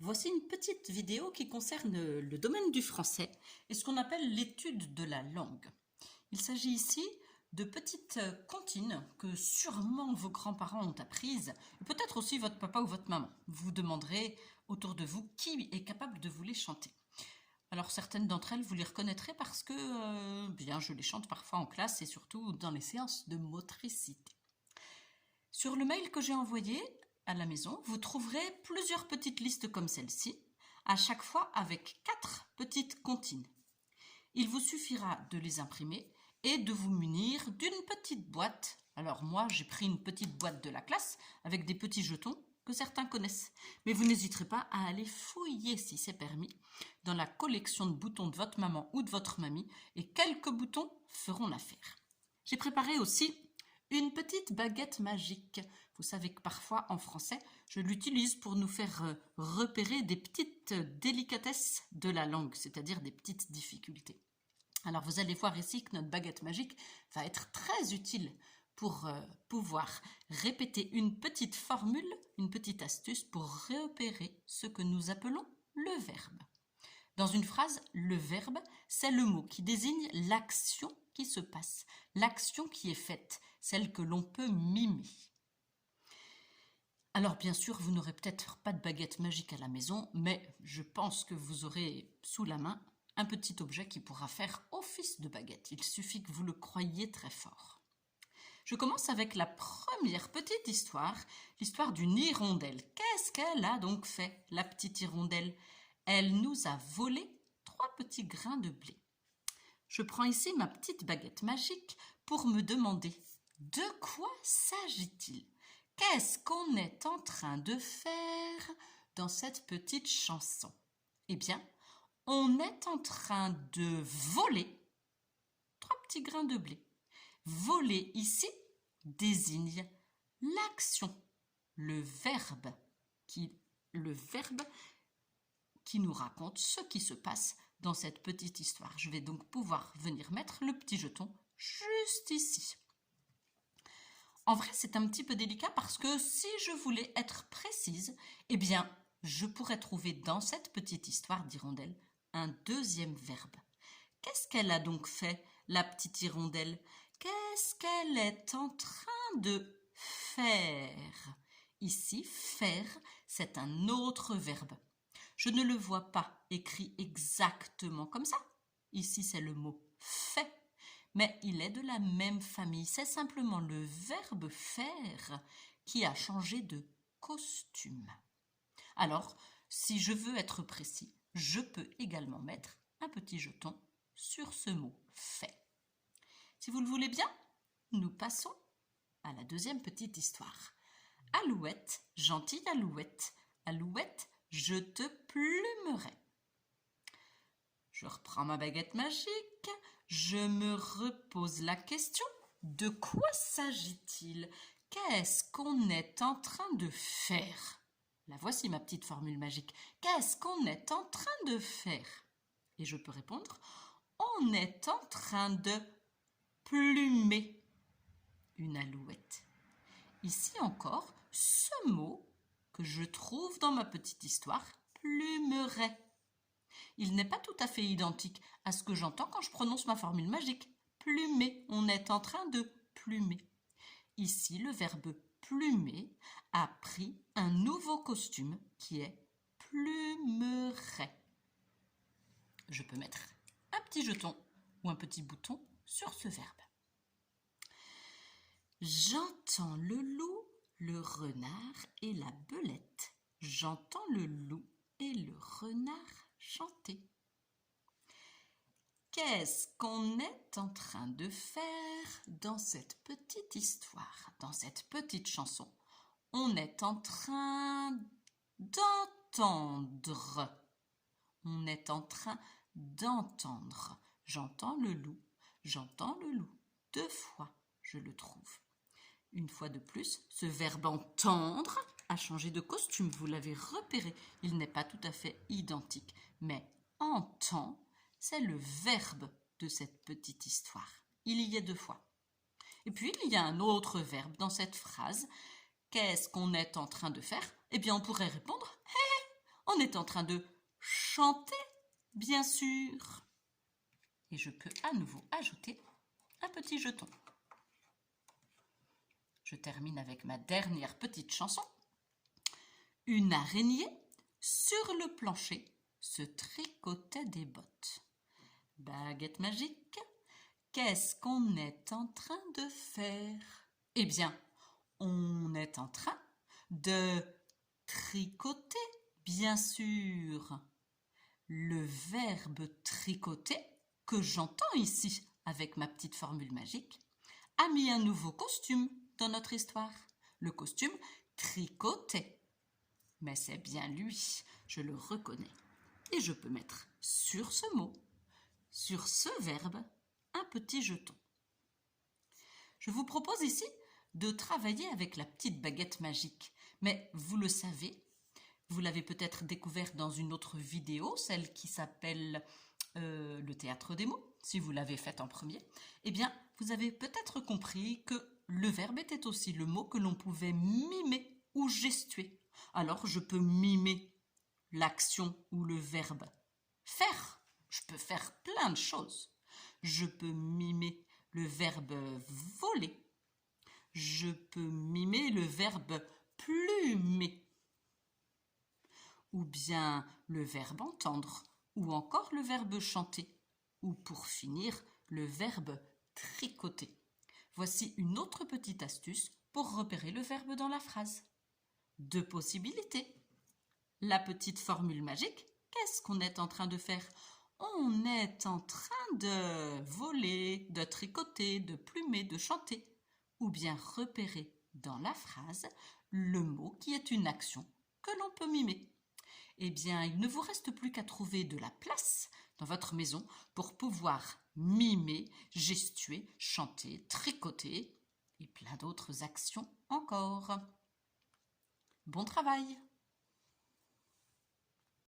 Voici une petite vidéo qui concerne le domaine du français et ce qu'on appelle l'étude de la langue. Il s'agit ici de petites comptines que sûrement vos grands-parents ont apprises, et peut-être aussi votre papa ou votre maman. Vous demanderez autour de vous qui est capable de vous les chanter. Alors certaines d'entre elles, vous les reconnaîtrez parce que bien, je les chante parfois en classe et surtout dans les séances de motricité. Sur le mail que j'ai envoyé à la maison, vous trouverez plusieurs petites listes comme celle-ci, à chaque fois avec 4 petites comptines. Il vous suffira de les imprimer et de vous munir d'une petite boîte. Alors moi, j'ai pris une petite boîte de la classe avec des petits jetons que certains connaissent. Mais vous n'hésiterez pas à aller fouiller, si c'est permis, dans la collection de boutons de votre maman ou de votre mamie, et quelques boutons feront l'affaire. J'ai préparé aussi une petite baguette magique. Vous savez que parfois, en français, je l'utilise pour nous faire repérer des petites délicatesses de la langue, c'est-à-dire des petites difficultés. Alors, vous allez voir ici que notre baguette magique va être très utile pour pouvoir répéter une petite formule, une petite astuce pour repérer ce que nous appelons le verbe. Dans une phrase, le verbe, c'est le mot qui désigne l'action qui se passe, l'action qui est faite, celle que l'on peut mimer. Alors bien sûr, vous n'aurez peut-être pas de baguette magique à la maison, mais je pense que vous aurez sous la main un petit objet qui pourra faire office de baguette. Il suffit que vous le croyiez très fort. Je commence avec la première petite histoire, l'histoire d'une hirondelle. Qu'est-ce qu'elle a donc fait, la petite hirondelle ? Elle nous a volé 3 petits grains de blé. Je prends ici ma petite baguette magique pour me demander de quoi s'agit-il ? Qu'est-ce qu'on est en train de faire dans cette petite chanson ? Eh bien, on est en train de voler 3 petits grains de blé. Voler ici désigne l'action, le verbe qui nous raconte ce qui se passe dans cette petite histoire. Je vais donc pouvoir venir mettre le petit jeton juste ici. En vrai, c'est un petit peu délicat parce que si je voulais être précise, eh bien, je pourrais trouver dans cette petite histoire d'hirondelle un deuxième verbe. Qu'est-ce qu'elle a donc fait, la petite hirondelle ? Qu'est-ce qu'elle est en train de faire ? Ici, faire, c'est un autre verbe. Je ne le vois pas écrit exactement comme ça. Ici, c'est le mot fait, mais il est de la même famille. C'est simplement le verbe faire qui a changé de costume. Alors, si je veux être précis, je peux également mettre un petit jeton sur ce mot fait. Si vous le voulez bien, nous passons à la deuxième petite histoire. Alouette, gentille Alouette, Alouette, je te plumerai. Je reprends ma baguette magique, je me repose la question, de quoi s'agit-il ? Qu'est-ce qu'on est en train de faire ? La voici ma petite formule magique. Qu'est-ce qu'on est en train de faire ? Et je peux répondre, on est en train de plumer une alouette. Ici encore, ce mot que je trouve dans ma petite histoire, plumerait. Il n'est pas tout à fait identique à ce que j'entends quand je prononce ma formule magique. Plumer, on est en train de plumer. Ici, le verbe plumer a pris un nouveau costume qui est plumerait. Je peux mettre un petit jeton ou un petit bouton sur ce verbe. J'entends le loup, le renard et la belette. J'entends le loup et le renard chanter. Qu'est-ce qu'on est en train de faire dans cette petite histoire, dans cette petite chanson ? On est en train d'entendre. On est en train d'entendre. J'entends le loup. J'entends le loup. 2 fois, je le trouve. Une fois de plus, ce verbe entendre a changé de costume. Vous l'avez repéré. Il n'est pas tout à fait identique. Mais entend, c'est le verbe de cette petite histoire. Il y est 2 fois. Et puis, il y a un autre verbe dans cette phrase. Qu'est-ce qu'on est en train de faire ? Eh bien, on pourrait répondre « Hé, on On est en train de chanter, bien sûr. Et je peux à nouveau ajouter un petit jeton. Je termine avec ma dernière petite chanson. Une araignée sur le plancher se tricotait des bottes. Baguette magique, qu'est-ce qu'on est en train de faire? Eh bien, on est en train de tricoter, bien sûr. Le verbe tricoter, que j'entends ici avec ma petite formule magique, a mis un nouveau costume dans notre histoire. Le costume tricoter. Mais c'est bien lui, je le reconnais. Et je peux mettre sur ce mot, sur ce verbe, un petit jeton. Je vous propose ici de travailler avec la petite baguette magique. Mais vous le savez, vous l'avez peut-être découvert dans une autre vidéo, celle qui s'appelle le théâtre des mots, si vous l'avez faite en premier. Eh bien, vous avez peut-être compris que le verbe était aussi le mot que l'on pouvait mimer ou gestuer. Alors, je peux mimer l'action ou le verbe faire. Je peux faire plein de choses. Je peux mimer le verbe voler. Je peux mimer le verbe plumer. Ou bien le verbe entendre. Ou encore le verbe chanter. Ou pour finir, le verbe tricoter. Voici une autre petite astuce pour repérer le verbe dans la phrase. 2 possibilités. La petite formule magique, qu'est-ce qu'on est en train de faire? On est en train de voler, de tricoter, de plumer, de chanter. Ou bien repérer dans la phrase le mot qui est une action que l'on peut mimer. Eh bien, il ne vous reste plus qu'à trouver de la place dans votre maison pour pouvoir mimer, gestuer, chanter, tricoter et plein d'autres actions encore. Bon travail!